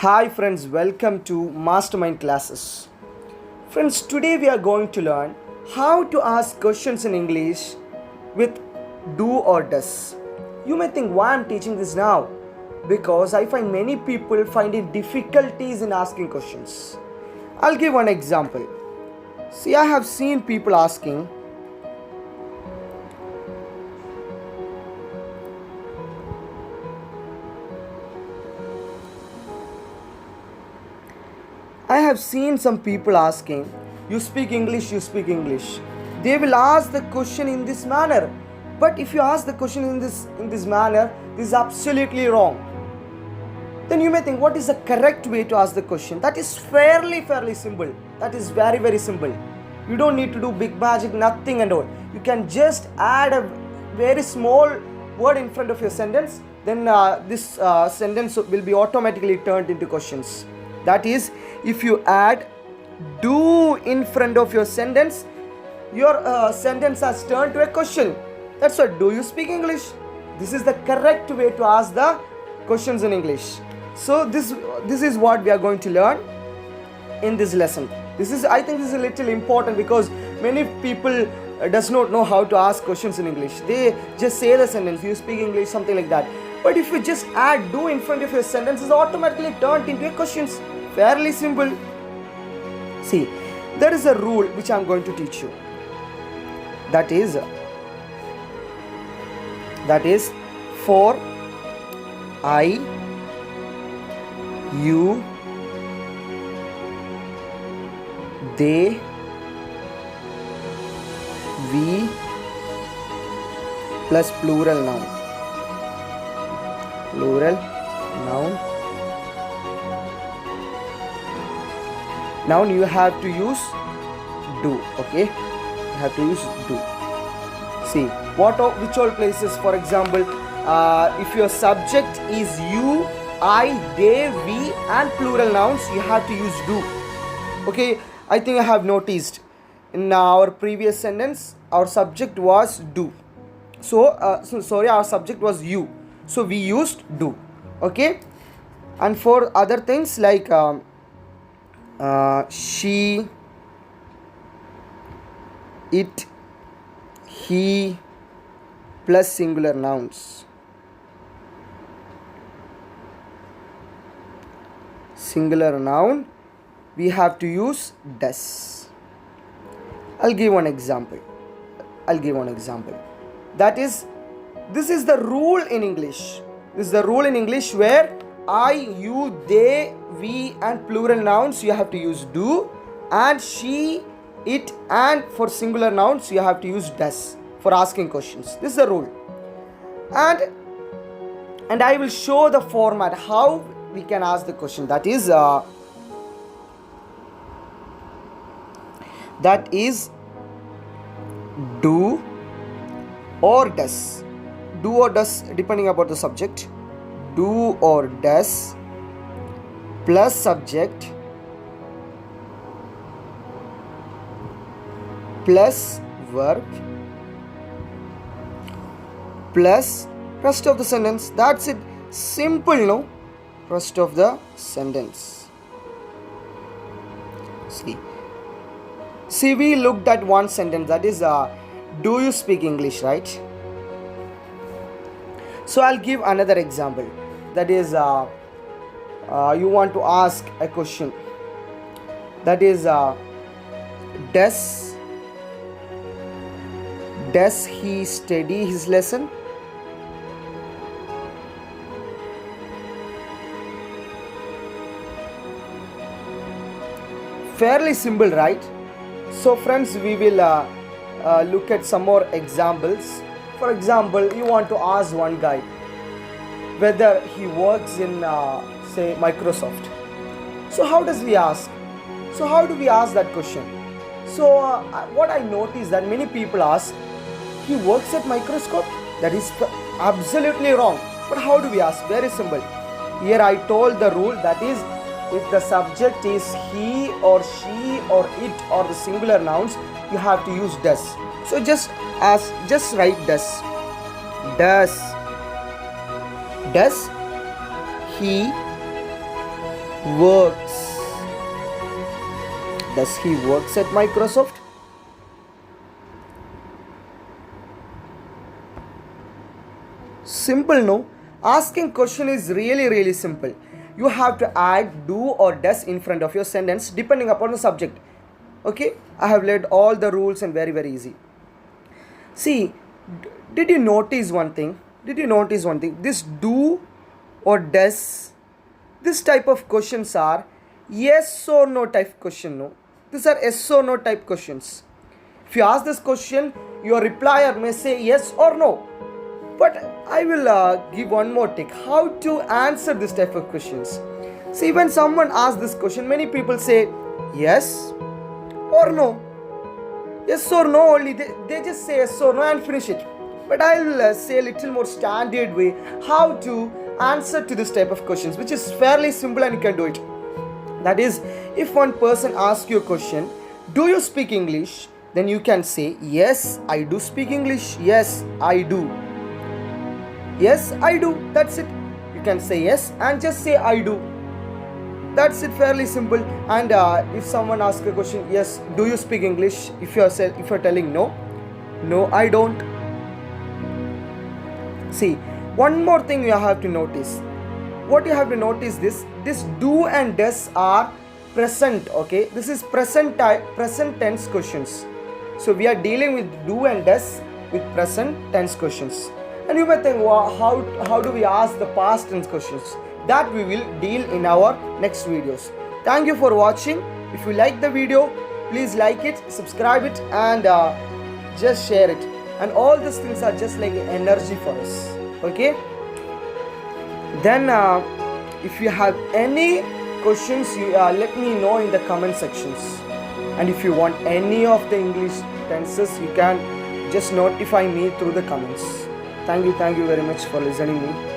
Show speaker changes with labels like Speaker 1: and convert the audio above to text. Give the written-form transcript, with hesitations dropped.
Speaker 1: Hi friends, welcome to Mastermind classes. Friends, today we are going to learn how to ask questions in English with do or does. You may think why I'm teaching this now? Because I find many people finding difficulties in asking questions. I'll give one example. See, I have seen people asking, I have seen some people asking, you speak English, you speak English. They will ask the question in this manner. But if you ask the question in this manner, this is absolutely wrong. Then you may think, what is the correct way to ask the question? That is fairly simple. That is very simple. You don't need to do big magic, nothing and all. You can just add a very small word in front of your sentence. Then this sentence will be automatically turned into questions. That is, if you add do in front of your sentence, your sentence has turned to a question. That's what, do you speak English? This is the correct way to ask the questions in English. So this is what we are going to learn in this lesson. I think this is a little important because many people does not know how to ask questions in English. They just say the sentence, you speak English, something like that. But if you just add do in front of your sentence, it's automatically turned into a questions. Fairly simple. See, there is a rule which I am going to teach you. That is for I, you, they, we plus plural noun. Noun you have to use do. Okay, you have to use do. See, which all places, for example, if your subject is you, I, they, we and plural nouns, you have to use do. Okay, I think I have noticed in our previous sentence our subject was do. Our subject was you, so we used do. Okay, and for other things like she, it, he plus singular nouns. Singular noun, we have to use does. I'll give one example. That is, this is the rule in English. This is the rule in English where I, you, they, we and plural nouns you have to use do, and she, it and for singular nouns you have to use does for asking questions. This is the rule. And I will show the format how we can ask the question. That is do or does. Do or does depending upon the subject. Do or does plus subject plus verb plus rest of the sentence. That's it. Simple, no? Rest of the sentence. See, we looked at one sentence, that is do you speak English, right? So I'll give another example. That is you want to ask a question. That is does he study his lesson? Fairly simple, right? So friends, we will look at some more examples. For example, you want to ask one guy whether he works in say Microsoft. So how do we ask that question? So what I noticed that many people ask, he works at Microsoft. That is absolutely wrong. But how do we ask? Very simple. Here I told the rule, that is, if the subject is he or she or it or the singular nouns, you have to use does. So just write does. Does he works. Does he works at Microsoft? Simple, no? Asking question is really simple. You have to add do or does in front of your sentence depending upon the subject. Okay, I have laid all the rules and very easy. See, did you notice one thing? This do or does, this type of questions are yes or no type question. No, these are yes or no type questions. If you ask this question, your replier may say yes or no. But I will give one more trick how to answer this type of questions. See, when someone asks this question, many people say yes or no. Yes or no only. They just say yes or no and finish it. But I will say a little more standard way how to answer to this type of questions, which is fairly simple and you can do it. That is, if one person asks you a question, do you speak English? Then you can say yes, I do speak English. Yes, I do. Yes, I do. That's it. You can say yes and just say I do. That's it, fairly simple. And if someone asks a question, yes, do you speak English? If you're telling no, no, I don't. See, one more thing you have to notice. What you have to notice this do and does are present. Okay, this is present tense questions. So we are dealing with do and does with present tense questions. And you may think, well, how do we ask the past tense questions? That we will deal in our next videos. Thank you for watching. If you like the video, please like it, subscribe it, and just share it. And all these things are just like energy for us. Okay? Then if you have any questions, you let me know in the comment sections. And if you want any of the English tenses, you can just notify me through the comments. Thank you very much for listening me.